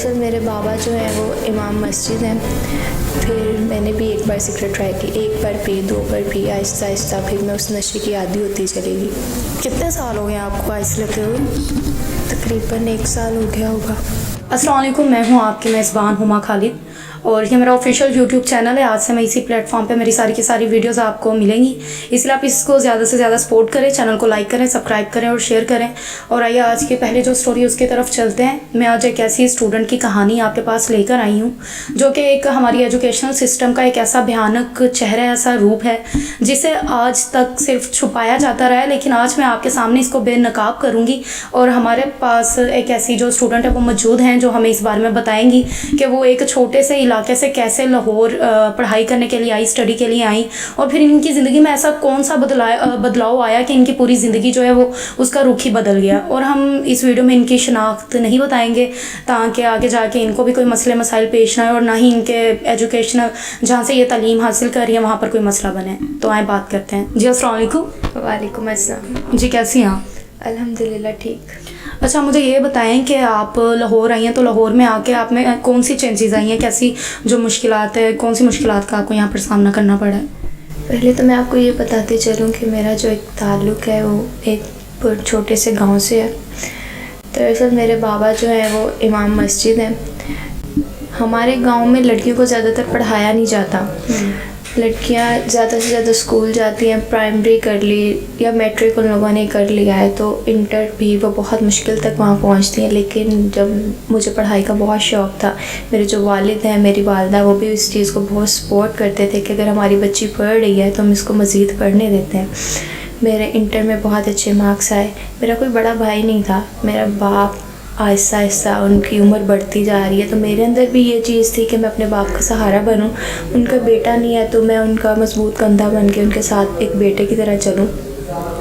दरअसल मेरे बाबा जो हैं वो इमाम मस्जिद हैं। फिर मैंने भी एक बार सिगरेट ट्राई की, एक बार पी, दो बार पी, आहिस्ता आहिस्ता फिर मैं उस नशे की आदी होती चली गई। कितने साल हो गए आपको आइस लेते हुए? तकरीबन 1 साल हो गया होगा। अस्सलाम वालेकुम, मैं हूँ आपकी मेज़बान हुमा खालिद और ये मेरा ऑफिशियल यूट्यूब चैनल है। आज से मैं इसी प्लेटफॉर्म पे मेरी सारी की सारी वीडियोस आपको मिलेंगी, इसलिए आप इसको ज़्यादा से ज़्यादा सपोर्ट करें, चैनल को लाइक करें, सब्सक्राइब करें और शेयर करें। और आइए आज की पहले जो स्टोरी उसकी तरफ चलते हैं। मैं आज एक ऐसी स्टूडेंट की कहानी आपके पास लेकर आई हूँ जो कि एक हमारी एजुकेशनल सिस्टम का एक ऐसा भयानक चेहरा, ऐसा रूप है जिसे आज तक सिर्फ छुपाया जाता रहा है, लेकिन आज मैं आपके सामने इसको बेनकाब करूँगी। और हमारे पास एक ऐसी जो स्टूडेंट है वो मौजूद हैं जो हमें इस बारे में बताएंगी कि वो एक छोटे से इलाके से कैसे लाहौर पढ़ाई करने के लिए आई, स्टडी के लिए आई, और फिर इनकी ज़िंदगी में ऐसा कौन सा बदलाव आया कि इनकी पूरी ज़िंदगी जो है वो उसका रुख ही बदल गया। और हम इस वीडियो में इनकी शनाख्त नहीं बताएंगे ताकि आगे जाके इनको भी कोई मसले मसाइल पेश ना आए और ना ही इनके एजुकेशनल जहाँ से ये तालीम हासिल कर रही है वहाँ पर कोई मसला बने। तो आए बात करते हैं। जी अस्सलाम वालेकुम। वालेकुम अस्सलाम। जी कैसी हैं आप? अल्हम्दुलिल्लाह ठीक। अच्छा, मुझे ये बताएं कि आप लाहौर आई हैं, तो लाहौर में आके आप में कौन सी चेंजेस आई हैं, कैसी जो मुश्किलात है, कौन सी मुश्किलात का आपको यहाँ पर सामना करना पड़ा है? पहले तो मैं आपको ये बताते चलूँ कि मेरा जो एक ताल्लुक़ है वो एक छोटे से गांव से है। दरअसल मेरे बाबा जो हैं वो इमाम मस्जिद हैं। हमारे गांव में लड़कियों को ज़्यादातर पढ़ाया नहीं जाता। लड़कियां ज़्यादा से ज़्यादा स्कूल जाती हैं, प्राइमरी कर ली या मैट्रिक उन लोगों ने कर लिया है, तो इंटर भी वो बहुत मुश्किल तक वहाँ पहुँचती हैं। लेकिन जब मुझे पढ़ाई का बहुत शौक़ था, मेरे जो वालिद हैं, मेरी वालदा, वो भी इस चीज़ को बहुत सपोर्ट करते थे कि अगर हमारी बच्ची पढ़ रही है तो हम इसको मज़ीद पढ़ने देते हैं। मेरे इंटर में बहुत अच्छे मार्क्स आए। मेरा कोई बड़ा भाई नहीं था। मेरा बाप आहिस्ता आहिस्ता उनकी उम्र बढ़ती जा रही है, तो मेरे अंदर भी ये चीज़ थी कि मैं अपने बाप का सहारा बनूं। उनका बेटा नहीं है तो मैं उनका मजबूत कंधा बन के उनके साथ एक बेटे की तरह चलूं।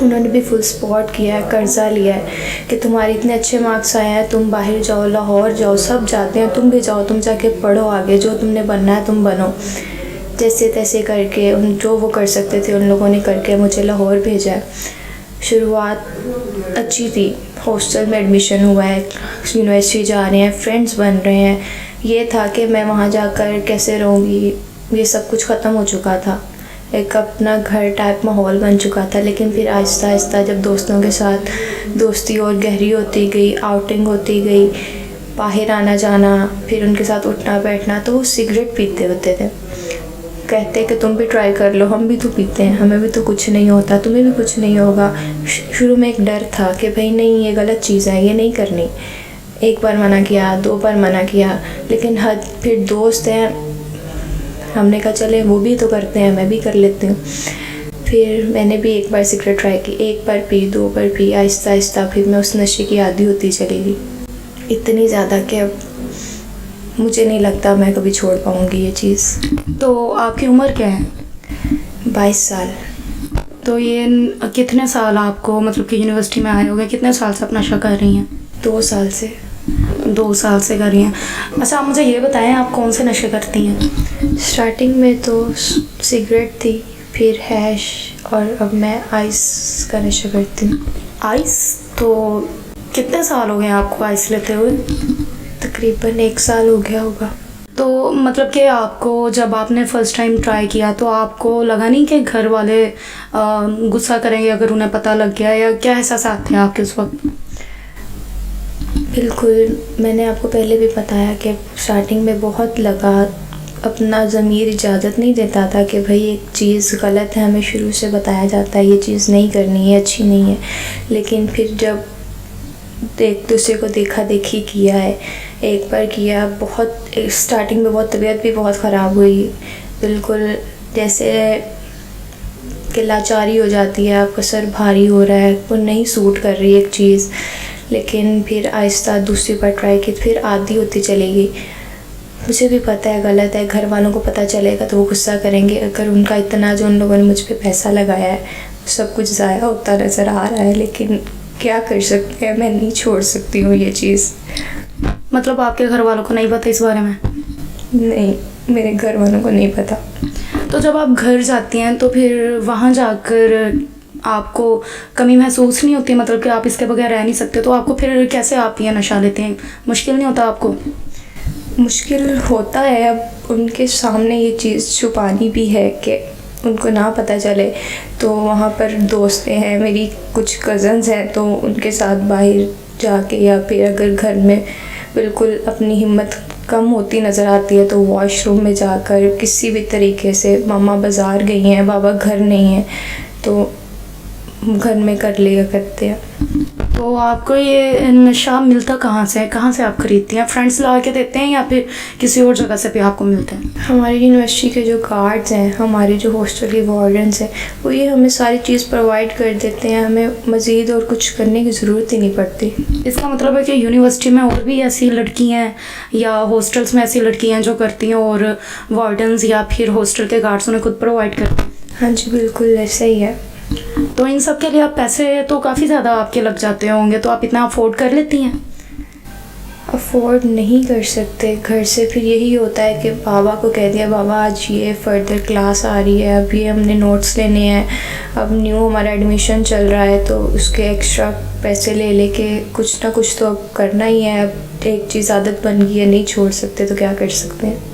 उन्होंने भी फुल सपोर्ट किया है, कर्ज़ा लिया है कि तुम्हारे इतने अच्छे मार्क्स आए हैं, तुम बाहर जाओ, लाहौर जाओ, सब जाते हैं, तुम भी जाओ, तुम जाके पढ़ो, आगे जो तुमने बनना है तुम बनो। जैसे तैसे करके उन जो वो कर सकते थे उन लोगों ने करके मुझे लाहौर भेजा है। शुरुआत अच्छी थी, हॉस्टल में एडमिशन हुआ है, यूनिवर्सिटी जा रहे हैं, फ्रेंड्स बन रहे हैं। ये था कि मैं वहाँ जाकर कैसे रहूँगी, ये सब कुछ ख़त्म हो चुका था। एक अपना घर टाइप माहौल बन चुका था। लेकिन फिर आहिस्ता आहिस्ता जब दोस्तों के साथ दोस्ती और गहरी होती गई, आउटिंग होती गई, बाहर आना जाना, फिर उनके साथ उठना बैठना, तो वो सिगरेट पीते होते थे। कहते कि तुम भी ट्राई कर लो, हम भी तो पीते हैं, हमें भी तो कुछ नहीं होता, तुम्हें भी कुछ नहीं होगा। शुरू में एक डर था कि भाई नहीं, ये गलत चीज़ है, ये नहीं करनी। एक बार मना किया, 2 बार मना किया, लेकिन हद फिर दोस्त हैं, हमने कहा चले वो भी तो करते हैं, मैं भी कर लेती हूँ। फिर मैंने भी एक बार सिगरेट ट्राई की, एक बार पी, 2 बार पी, आहिस्ता आहिस्ता फिर मैं उस नशे की आदी होती चली गई। इतनी ज़्यादा कि अब मुझे नहीं लगता मैं कभी छोड़ पाऊँगी ये चीज़। तो आपकी उम्र क्या है? 22 साल। तो ये कितने साल आपको मतलब कि यूनिवर्सिटी में आए हो गए, कितने साल से अपना नशा कर रही हैं? 2 साल से। 2 साल से कर रही हैं। अच्छा, आप मुझे ये बताएं आप कौन से नशे करती हैं? स्टार्टिंग में तो सिगरेट थी, फिर हैश, और अब मैं आइस का नशा करती हूँ। आइस? तो कितने साल हो गए आपको आइस लेते हुए? तकरीबन 1 साल हो गया होगा। तो मतलब कि आपको जब आपने फ़र्स्ट टाइम ट्राई किया तो आपको लगा नहीं कि घर वाले गुस्सा करेंगे अगर उन्हें पता लग गया, या क्या एहसास थे आपके उस वक्त? बिल्कुल, मैंने आपको पहले भी बताया कि स्टार्टिंग में बहुत लगा, अपना ज़मीर इजाज़त नहीं देता था कि भाई एक चीज़ गलत है, हमें शुरू से बताया जाता है ये चीज़ नहीं करनी है, अच्छी नहीं है। लेकिन फिर जब एक दूसरे को देखा देखी किया है, एक बार किया, बहुत स्टार्टिंग में बहुत तबीयत भी बहुत ख़राब हुई, बिल्कुल जैसे कि लाचारी हो जाती है, आपका सर भारी हो रहा है, वो नहीं सूट कर रही एक चीज़। लेकिन फिर आहिस्ता दूसरी बार ट्राई की, फिर आदी होती चली गई। मुझे भी पता है गलत है, घर वालों को पता चलेगा तो वो गुस्सा करेंगे। अगर उनका इतना जो उन लोगों ने मुझ पे पैसा लगाया है सब कुछ ज़ाया होता नज़र आ रहा है, लेकिन क्या कर सकते हैं, मैं नहीं छोड़ सकती हूँ ये चीज़। मतलब आपके घर वालों को नहीं पता इस बारे में? नहीं, मेरे घर वालों को नहीं पता। तो जब आप घर जाती हैं तो फिर वहाँ जाकर आपको कमी महसूस नहीं होती, मतलब कि आप इसके बगैर रह नहीं सकते, तो आपको फिर कैसे आप ये नशा लेते हैं? मुश्किल नहीं होता आपको? मुश्किल होता है अब उनके सामने ये चीज़ छुपानी भी है कि उनको ना पता चले। तो वहाँ पर दोस्तें हैं, मेरी कुछ कज़न्स हैं, तो उनके साथ बाहर जाके या फिर अगर घर में बिल्कुल अपनी हिम्मत कम होती नज़र आती है तो वॉशरूम में जाकर किसी भी तरीके से, मम्मा बाज़ार गई हैं, बाबा घर नहीं है, तो घर में कर लिया करते हैं। तो आपको ये नशा मिलता कहाँ से है, कहाँ से आप खरीदती हैं? फ्रेंड्स ला के देते हैं या फिर किसी और जगह से भी आपको मिलते हैं? हमारी यूनिवर्सिटी के जो गार्ड्स हैं, हमारे जो हॉस्टल के वार्डन्स हैं, वो ये हमें सारी चीज़ प्रोवाइड कर देते हैं, हमें मज़ीद और कुछ करने की ज़रूरत ही नहीं पड़ती। इसका मतलब है कि यूनिवर्सिटी में और भी ऐसी लड़कियाँ हैं या हॉस्टल्स में ऐसी लड़कियाँ हैं जो करती हैं और वार्डन्स या फिर हॉस्टल के गार्ड्स उन्हें खुद प्रोवाइड करते हैं? हाँ जी, बिल्कुल ऐसा ही है। तो इन सब के लिए आप पैसे तो काफ़ी ज़्यादा आपके लग जाते होंगे, तो आप इतना अफोर्ड कर लेती हैं? अफोर्ड नहीं कर सकते घर से, फिर यही होता है कि बाबा को कह दिया, बाबा आज ये फर्दर क्लास आ रही है, अब ये हमने नोट्स लेने हैं, अब न्यू हमारा एडमिशन चल रहा है, तो उसके एक्स्ट्रा पैसे ले लेके कुछ ना कुछ तो अब करना ही है। अब एक चीज़ आदत बन गई है, नहीं छोड़ सकते, तो क्या कर सकते हैं।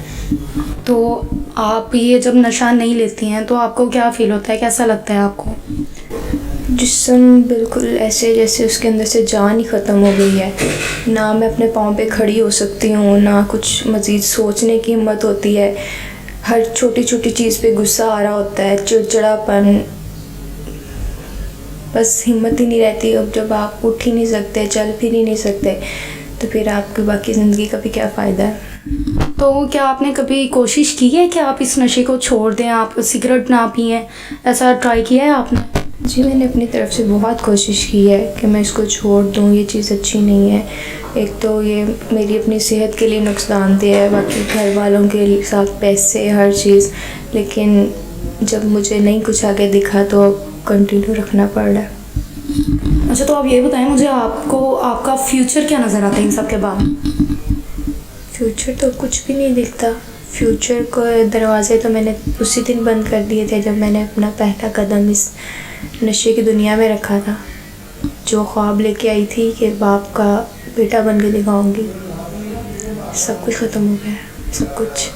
तो आप ये जब नशा नहीं लेती हैं तो आपको क्या फ़ील होता है, कैसा लगता है आपको? जिस्म बिल्कुल ऐसे जैसे उसके अंदर से जान ही ख़त्म हो गई है, ना मैं अपने पाँव पे खड़ी हो सकती हूँ, ना कुछ मज़ीद सोचने की हिम्मत होती है। हर छोटी छोटी चीज़ पे गुस्सा आ रहा होता है, चिड़चिड़ापन, बस हिम्मत ही नहीं रहती। अब जब आप उठ ही नहीं सकते, चल फिर ही नहीं सकते, तो फिर आपकी बाकी ज़िंदगी का भी क्या फ़ायदा है। तो क्या आपने कभी कोशिश की है कि आप इस नशे को छोड़ दें, आप सिगरेट ना पिएं, ऐसा ट्राई किया है आपने? जी, मैंने अपनी तरफ से बहुत कोशिश की है कि मैं इसको छोड़ दूँ, ये चीज़ अच्छी नहीं है। एक तो ये मेरी अपनी सेहत के लिए नुकसानदेह है, बाकी घर वालों के साथ पैसे, हर चीज़, लेकिन जब मुझे नहीं कुछ आगे दिखा तो कंटिन्यू रखना पड़ रहा है। अच्छा, तो आप ये बताएं मुझे, आपको आपका फ्यूचर क्या नज़र आता है इन सब के बाद? फ्यूचर तो कुछ भी नहीं दिखता। फ्यूचर को दरवाज़े तो मैंने उसी दिन बंद कर दिए थे जब मैंने अपना पहला कदम इस नशे की दुनिया में रखा था। जो ख्वाब लेके आई थी कि बाप का बेटा बन के दिखाऊंगी, सब कुछ ख़त्म हो गया, सब कुछ।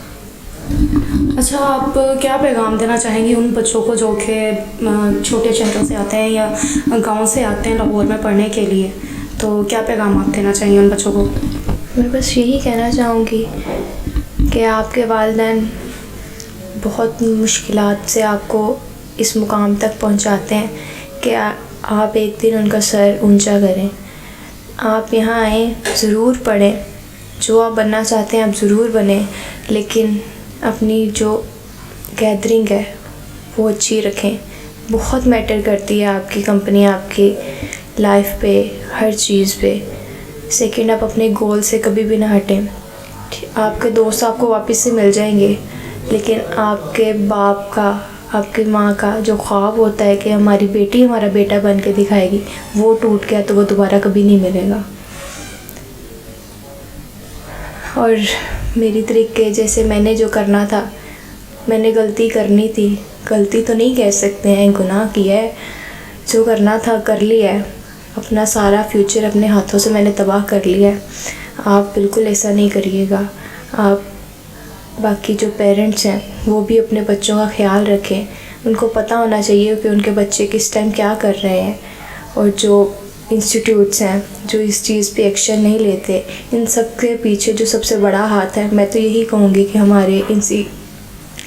अच्छा, आप क्या पैगाम देना चाहेंगी उन बच्चों को जो कि छोटे शहरों से आते हैं या गांव से आते हैं लाहौर में पढ़ने के लिए? तो क्या पैगाम आप देना चाहेंगी उन बच्चों को? मैं बस यही कहना चाहूँगी कि आपके वालिदैन बहुत मुश्किलात से आपको इस मुकाम तक पहुँचाते हैं कि आप एक दिन उनका सर ऊंचा करें। आप यहाँ आएँ, ज़रूर पढ़ें, जो आप बनना चाहते हैं आप ज़रूर बनें, लेकिन अपनी जो गैदरिंग है वो अच्छी रखें। बहुत मैटर करती है आपकी कंपनी आपकी लाइफ पे, हर चीज़ पे। सेकंड, आप अपने गोल से कभी भी ना हटें। आपके दोस्त आपको वापस से मिल जाएंगे, लेकिन आपके बाप का, आपकी माँ का जो ख्वाब होता है कि हमारी बेटी हमारा बेटा बन के दिखाएगी, वो टूट गया तो वो दोबारा कभी नहीं मिलेगा। और मेरी तरीके जैसे मैंने जो करना था, मैंने गलती करनी थी, गलती तो नहीं कह सकते हैं, गुनाह किया है, जो करना था कर लिया है। अपना सारा फ्यूचर अपने हाथों से मैंने तबाह कर लिया है। आप बिल्कुल ऐसा नहीं करिएगा। आप बाकी जो पेरेंट्स हैं वो भी अपने बच्चों का ख्याल रखें। उनको पता होना चाहिए कि उनके बच्चे किस टाइम क्या कर रहे हैं। और जो इंस्टीट्यूट्स हैं जो इस चीज़ पे एक्शन नहीं लेते, इन सब के पीछे जो सबसे बड़ा हाथ है, मैं तो यही कहूँगी कि हमारे इन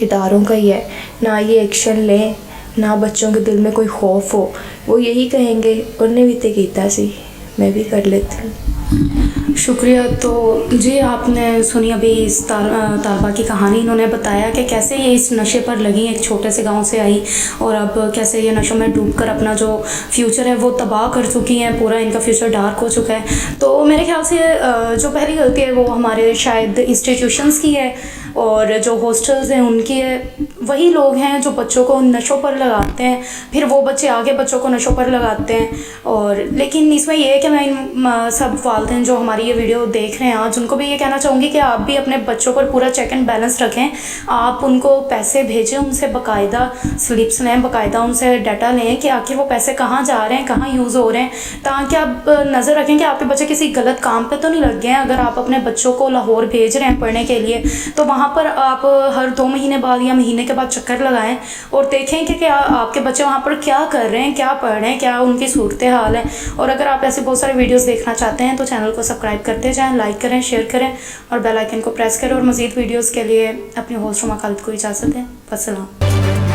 इदारों का ही है। ना ये एक्शन लें, ना बच्चों के दिल में कोई खौफ हो। वो यही कहेंगे उन्हें भी तो कीता सी, मैं भी कर लेती हूँ। शुक्रिया। तो जी, आपने सुनी अभी इस तालबा की कहानी। इन्होंने बताया कि कैसे ये इस नशे पर लगी, एक छोटे से गांव से आई और अब कैसे ये नशों में डूबकर अपना जो फ्यूचर है वो तबाह कर चुकी हैं। पूरा इनका फ्यूचर डार्क हो चुका है। तो मेरे ख्याल से जो पहली गलती है वो हमारे शायद इंस्टीट्यूशंस की है। और जो हॉस्टल्स हैं उनकी वही लोग हैं जो बच्चों को नशों पर लगाते हैं, फिर वो बच्चे आगे बच्चों को नशों पर लगाते हैं। और लेकिन इसमें ये है कि मैं इन सब वालिदैन जो हमारी ये वीडियो देख रहे हैं आज, उनको भी ये कहना चाहूँगी कि आप भी अपने बच्चों पर पूरा चेक एंड बैलेंस रखें। आप उनको पैसे भेजें, उनसे बाकायदा स्लिप्स लें, बाकायदा उनसे डाटा लें कि आखिर वो पैसे कहाँ जा रहे हैं, कहाँ यूज़ हो रहे हैं, ताकि आप नज़र रखें कि आपके बच्चे किसी गलत काम पे तो नहीं लग गए हैं। अगर आप अपने बच्चों को लाहौर भेज रहे हैं पढ़ने के लिए, तो वहाँ पर आप हर 2 महीने बाद या महीने के बाद चक्कर लगाएं और देखें कि क्या आपके बच्चे वहाँ पर क्या कर रहे हैं, क्या पढ़ रहे हैं, क्या उनकी सूरत हाल है। और अगर आप ऐसे बहुत सारे वीडियोस देखना चाहते हैं तो चैनल को सब्सक्राइब करते जाएं, लाइक करें, शेयर करें और बेल आइकन को प्रेस करें। और मज़ीद वीडियोस के लिए अपनी होस्ट हुमा खालिद को इजाज़त दें। अस्सलाम।